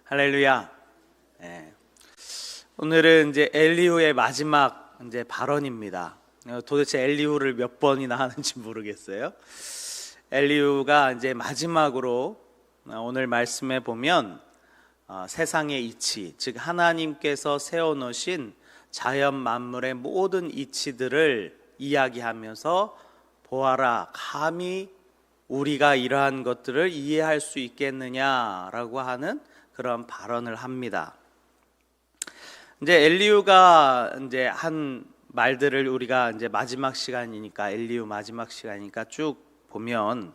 할렐루야. 네. 오늘은 이제 엘리후의 마지막 이제 발언입니다. 도대체 엘리후를 몇 번이나 하는지 모르겠어요. 엘리후가 이제 마지막으로 오늘 말씀에 보면 세상의 이치, 즉 하나님께서 세워놓으신 자연 만물의 모든 이치들을 이야기하면서 보아라, 감히 우리가 이러한 것들을 이해할 수 있겠느냐라고 하는 그런 발언을 합니다. 이제 엘리후가 이제 한 말들을 우리가 이제 마지막 시간이니까 엘리후 마지막 시간이니까 쭉 보면,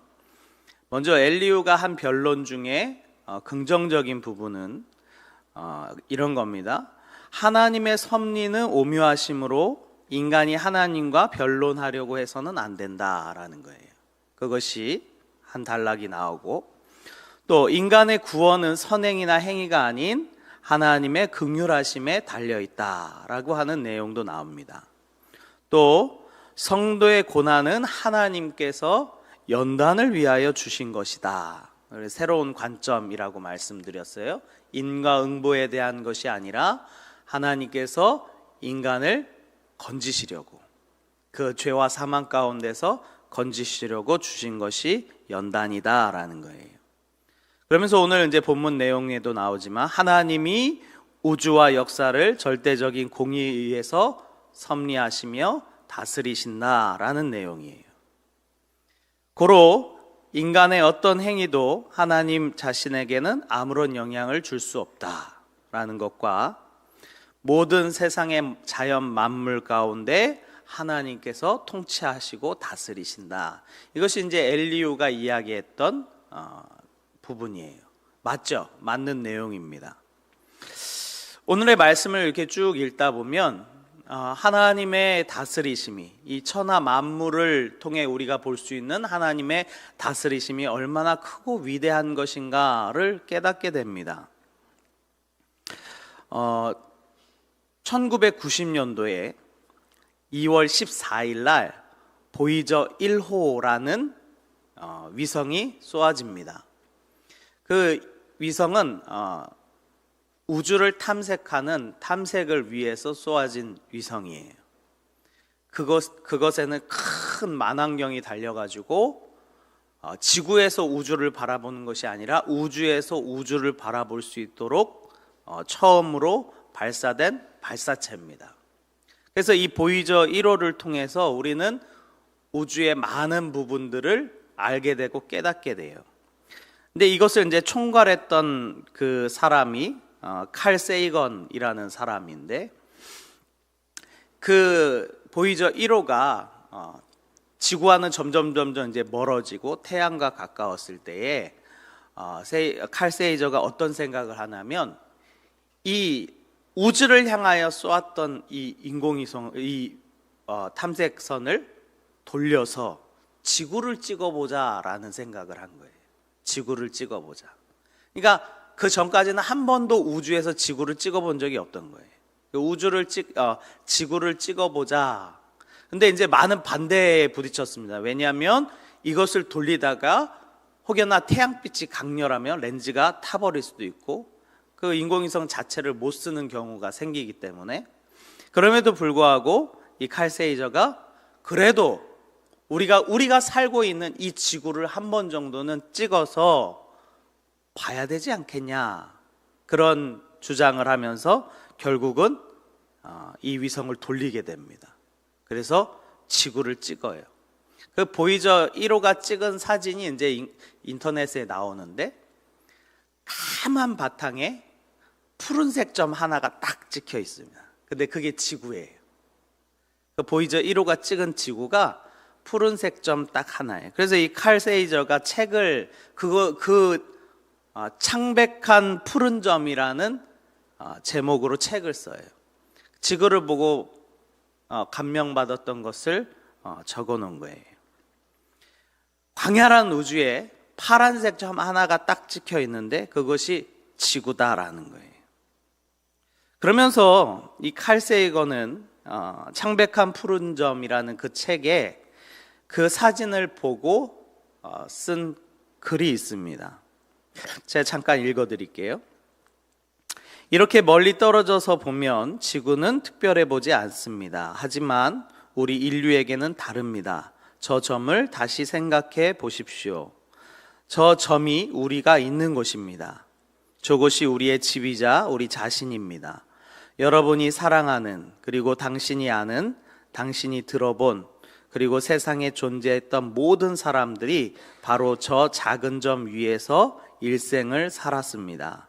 먼저 엘리후가 한 변론 중에 긍정적인 부분은 이런 겁니다. 하나님의 섭리는 오묘하심으로 인간이 하나님과 변론하려고 해서는 안 된다라는 거예요. 그것이 한 단락이 나오고, 또 인간의 구원은 선행이나 행위가 아닌 하나님의 긍휼하심에 달려있다라고 하는 내용도 나옵니다. 또 성도의 고난은 하나님께서 연단을 위하여 주신 것이다. 새로운 관점이라고 말씀드렸어요. 인과응보에 대한 것이 아니라 하나님께서 인간을 건지시려고, 그 죄와 사망 가운데서 건지시려고 주신 것이 연단이다라는 거예요. 그러면서 오늘 이제 본문 내용에도 나오지만 하나님이 우주와 역사를 절대적인 공의에 의해서 섭리하시며 다스리신다라는 내용이에요. 고로 인간의 어떤 행위도 하나님 자신에게는 아무런 영향을 줄 수 없다라는 것과, 모든 세상의 자연 만물 가운데 하나님께서 통치하시고 다스리신다. 이것이 이제 엘리후가 이야기했던 부분이에요. 맞죠? 맞는 내용입니다. 오늘의 말씀을 이렇게 쭉 읽다 보면 하나님의 다스리심이, 이 천하 만물을 통해 우리가 볼 수 있는 하나님의 다스리심이 얼마나 크고 위대한 것인가를 깨닫게 됩니다. 1990년도에 2월 14일 날 보이저 1호라는 위성이 쏘아집니다. 그 위성은 우주를 탐색하는 탐색을 위해서 쏘아진 위성이에요. 그것에는 큰 만환경이 달려가지고 지구에서 우주를 바라보는 것이 아니라 우주에서 우주를 바라볼 수 있도록 처음으로 발사된 발사체입니다. 그래서 이 보이저 1호를 통해서 우리는 우주의 많은 부분들을 알게 되고 깨닫게 돼요. 근데 이것을 이제 총괄했던 그 사람이 칼 세이건이라는 사람인데, 그 보이저 1호가 지구와는 점점 이제 멀어지고 태양과 가까웠을 때에 칼 세이저가 어떤 생각을 하냐면, 이 우주를 향하여 쏘았던 이 인공위성, 탐색선을 돌려서 지구를 찍어보자라는 생각을 한 거예요. 지구를 찍어보자. 그러니까 그 전까지는 한 번도 우주에서 지구를 찍어본 적이 없던 거예요. 지구를 찍어보자. 근데 이제 많은 반대에 부딪혔습니다. 왜냐하면 이것을 돌리다가 혹여나 태양빛이 강렬하면 렌즈가 타버릴 수도 있고, 그 인공위성 자체를 못 쓰는 경우가 생기기 때문에. 그럼에도 불구하고 이 칼 세이저가 그래도 우리가 살고 있는 이 지구를 한 번 정도는 찍어서 봐야 되지 않겠냐, 그런 주장을 하면서 결국은 이 위성을 돌리게 됩니다. 그래서 지구를 찍어요. 그 보이저 1호가 찍은 사진이 이제 인터넷에 나오는데, 까만 바탕에 푸른색 점 하나가 딱 찍혀 있습니다. 근데 그게 지구예요. 그 보이저 1호가 찍은 지구가 푸른색 점 딱 하나예요. 그래서 이 칼 세이저가 책을 창백한 푸른 점이라는 제목으로 책을 써요. 지구를 보고 감명받았던 것을 적어 놓은 거예요. 광활한 우주에 파란색 점 하나가 딱 찍혀 있는데 그것이 지구다라는 거예요. 그러면서 이 칼 세이거는 창백한 푸른 점이라는 그 책에 그 사진을 보고 쓴 글이 있습니다. 제가 잠깐 읽어드릴게요. 이렇게 멀리 떨어져서 보면 지구는 특별해 보지 않습니다. 하지만 우리 인류에게는 다릅니다. 저 점을 다시 생각해 보십시오. 저 점이 우리가 있는 곳입니다. 저곳이 우리의 집이자 우리 자신입니다. 여러분이 사랑하는, 그리고 당신이 아는, 당신이 들어본, 그리고 세상에 존재했던 모든 사람들이 바로 저 작은 점 위에서 일생을 살았습니다.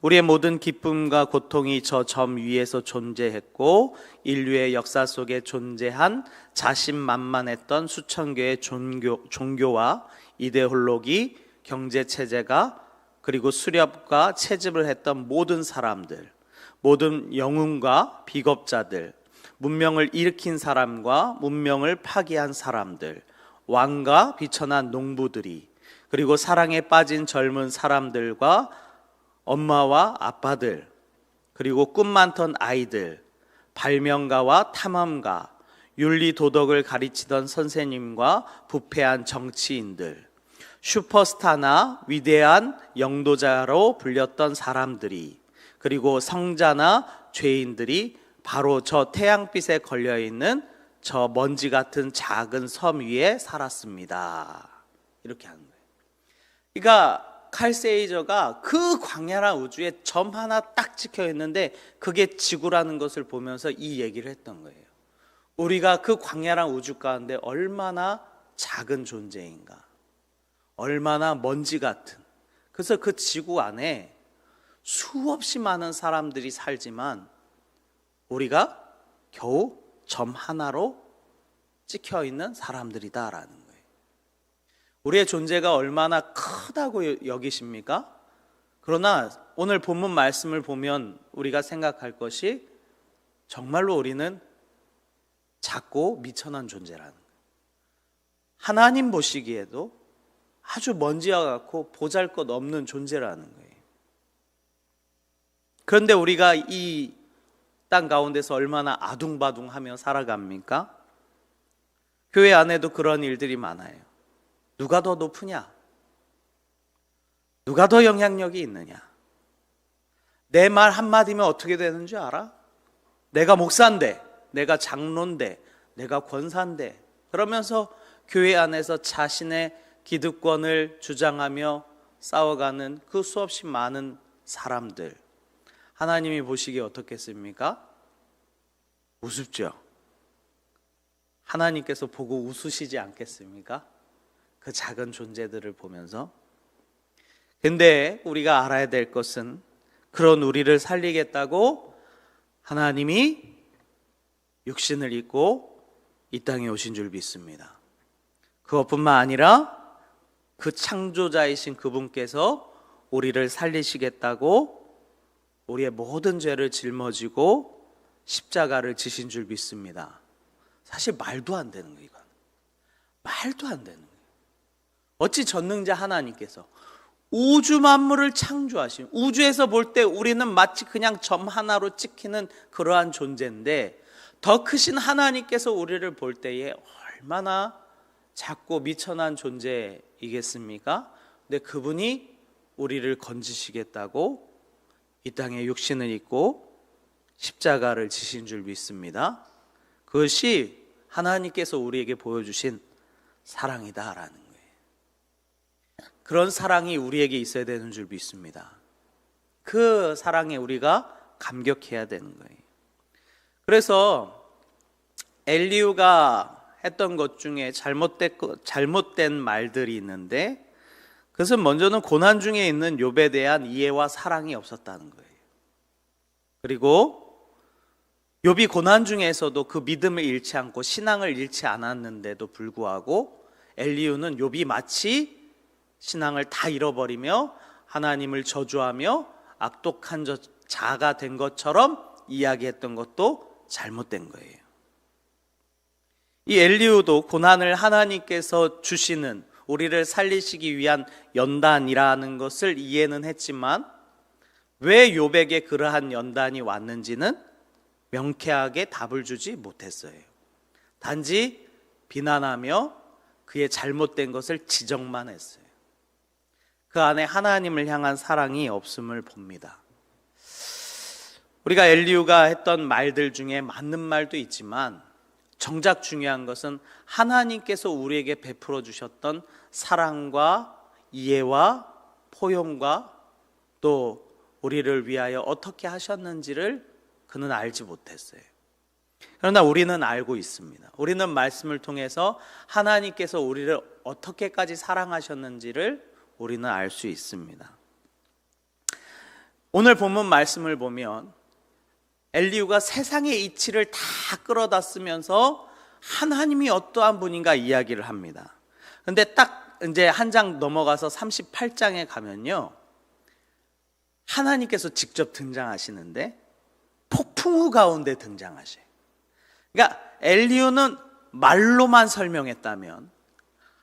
우리의 모든 기쁨과 고통이 저 점 위에서 존재했고, 인류의 역사 속에 존재한 자신만만했던 수천 개의 종교와 이데올로기, 경제체제가, 그리고 수렵과 채집을 했던 모든 사람들, 모든 영웅과 비겁자들, 문명을 일으킨 사람과 문명을 파괴한 사람들, 왕과 비천한 농부들이, 그리고 사랑에 빠진 젊은 사람들과 엄마와 아빠들, 그리고 꿈 많던 아이들, 발명가와 탐험가, 윤리 도덕을 가르치던 선생님과 부패한 정치인들, 슈퍼스타나 위대한 영도자로 불렸던 사람들이, 그리고 성자나 죄인들이 바로 저 태양빛에 걸려있는 저 먼지 같은 작은 섬 위에 살았습니다. 이렇게 하는 거예요. 그러니까 칼 세이저가 그 광야란 우주에 점 하나 딱 찍혀 있는데 그게 지구라는 것을 보면서 이 얘기를 했던 거예요. 우리가 그 광야란 우주 가운데 얼마나 작은 존재인가, 얼마나 먼지 같은. 그래서 그 지구 안에 수없이 많은 사람들이 살지만 우리가 겨우 점 하나로 찍혀 있는 사람들이다라는 거예요. 우리의 존재가 얼마나 크다고 여기십니까? 그러나 오늘 본문 말씀을 보면 우리가 생각할 것이 정말로 우리는 작고 미천한 존재라는 거예요. 하나님 보시기에도 아주 먼지와 같고 보잘것없는 존재라는 거예요. 그런데 우리가 이 땅 가운데서 얼마나 아둥바둥하며 살아갑니까? 교회 안에도 그런 일들이 많아요. 누가 더 높으냐? 누가 더 영향력이 있느냐? 내 말 한마디면 어떻게 되는 줄 알아? 내가 목사인데, 내가 장로인데, 내가 권사인데, 그러면서 교회 안에서 자신의 기득권을 주장하며 싸워가는 그 수없이 많은 사람들, 하나님이 보시기에 어떻겠습니까? 우습죠. 하나님께서 보고 웃으시지 않겠습니까? 그 작은 존재들을 보면서. 근데 우리가 알아야 될 것은 그런 우리를 살리겠다고 하나님이 육신을 입고 이 땅에 오신 줄 믿습니다. 그것뿐만 아니라 그 창조자이신 그분께서 우리를 살리시겠다고 우리의 모든 죄를 짊어지고 십자가를 지신 줄 믿습니다. 사실 말도 안 되는 거예요. 이건 말도 안 되는 거예요. 어찌 전능자 하나님께서 우주 만물을 창조하신, 우주에서 볼 때 우리는 마치 그냥 점 하나로 찍히는 그러한 존재인데 더 크신 하나님께서 우리를 볼 때에 얼마나 작고 미천한 존재이겠습니까? 근데 그분이 우리를 건지시겠다고 이 땅에 육신을 입고 십자가를 지신 줄 믿습니다. 그것이 하나님께서 우리에게 보여주신 사랑이다라는 거예요. 그런 사랑이 우리에게 있어야 되는 줄 믿습니다. 그 사랑에 우리가 감격해야 되는 거예요. 그래서 엘리후가 했던 것 중에 잘못된 말들이 있는데, 그것은 먼저는 고난 중에 있는 욥에 대한 이해와 사랑이 없었다는 거예요. 그리고 욥이 고난 중에서도 그 믿음을 잃지 않고 신앙을 잃지 않았는데도 불구하고 엘리후는 욥이 마치 신앙을 다 잃어버리며 하나님을 저주하며 악독한 자가 된 것처럼 이야기했던 것도 잘못된 거예요. 이 엘리후도 고난을 하나님께서 주시는, 우리를 살리시기 위한 연단이라는 것을 이해는 했지만 왜 욥에게 그러한 연단이 왔는지는 명쾌하게 답을 주지 못했어요. 단지 비난하며 그의 잘못된 것을 지적만 했어요. 그 안에 하나님을 향한 사랑이 없음을 봅니다. 우리가 엘리후가 했던 말들 중에 맞는 말도 있지만 정작 중요한 것은 하나님께서 우리에게 베풀어 주셨던 사랑과 이해와 포용과 또 우리를 위하여 어떻게 하셨는지를 그는 알지 못했어요. 그러나 우리는 알고 있습니다. 우리는 말씀을 통해서 하나님께서 우리를 어떻게까지 사랑하셨는지를 우리는 알 수 있습니다. 오늘 본문 말씀을 보면 엘리후가 세상의 이치를 다 끌어다 쓰면서 하나님이 어떠한 분인가 이야기를 합니다. 근데 딱 이제 한 장 넘어가서 38장에 가면요, 하나님께서 직접 등장하시는데 폭풍우 가운데 등장하셔요. 그러니까 엘리후는 말로만 설명했다면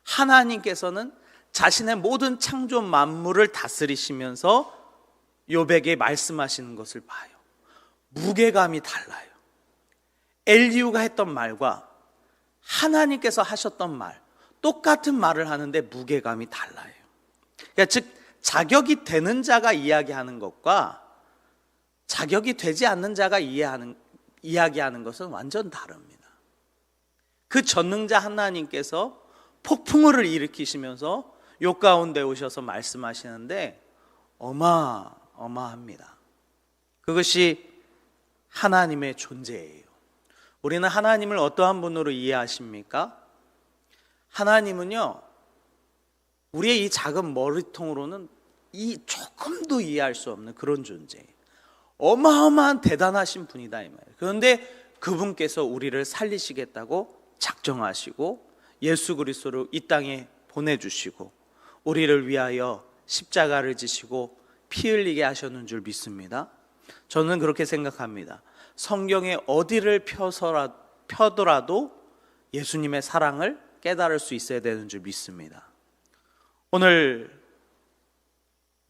하나님께서는 자신의 모든 창조 만물을 다스리시면서 욥에게 말씀하시는 것을 봐요. 무게감이 달라요. 엘리후가 했던 말과 하나님께서 하셨던 말, 똑같은 말을 하는데 무게감이 달라요. 그러니까 즉 자격이 되는 자가 이야기하는 것과 자격이 되지 않는 자가 이야기하는 것은 완전 다릅니다. 그 전능자 하나님께서 폭풍우를 일으키시면서 욥 가운데 오셔서 말씀하시는데 어마어마합니다. 그것이 하나님의 존재예요. 우리는 하나님을 어떠한 분으로 이해하십니까? 하나님은요, 우리의 이 작은 머리통으로는 조금도 이해할 수 없는 그런 존재예요. 어마어마한 대단하신 분이다 이 말이에요. 그런데 그분께서 우리를 살리시겠다고 작정하시고 예수 그리스도를 이 땅에 보내주시고 우리를 위하여 십자가를 지시고 피 흘리게 하셨는 줄 믿습니다. 저는 그렇게 생각합니다. 성경의 어디를 펴더라도 예수님의 사랑을 깨달을 수 있어야 되는 줄 믿습니다. 오늘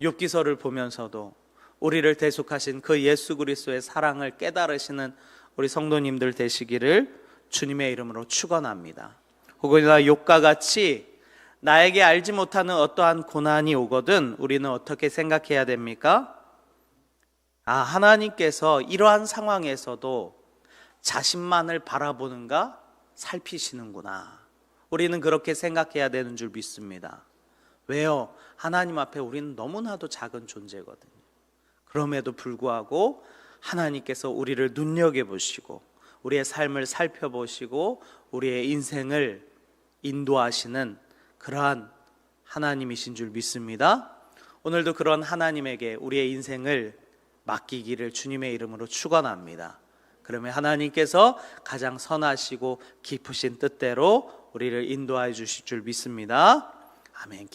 욥기서를 보면서도 우리를 대속하신 그 예수 그리스도의 사랑을 깨달으시는 우리 성도님들 되시기를 주님의 이름으로 축원합니다. 혹여나 욥과 같이 나에게 알지 못하는 어떠한 고난이 오거든 우리는 어떻게 생각해야 됩니까? 하나님께서 이러한 상황에서도 자신만을 바라보는가 살피시는구나. 우리는 그렇게 생각해야 되는 줄 믿습니다. 왜요? 하나님 앞에 우리는 너무나도 작은 존재거든요. 그럼에도 불구하고 하나님께서 우리를 눈여겨보시고 우리의 삶을 살펴보시고 우리의 인생을 인도하시는 그러한 하나님이신 줄 믿습니다. 오늘도 그런 하나님에게 우리의 인생을 맡기기를 주님의 이름으로 축원합니다. 그러면 하나님께서 가장 선하시고 깊으신 뜻대로 우리를 인도하여 주실 줄 믿습니다. 아멘.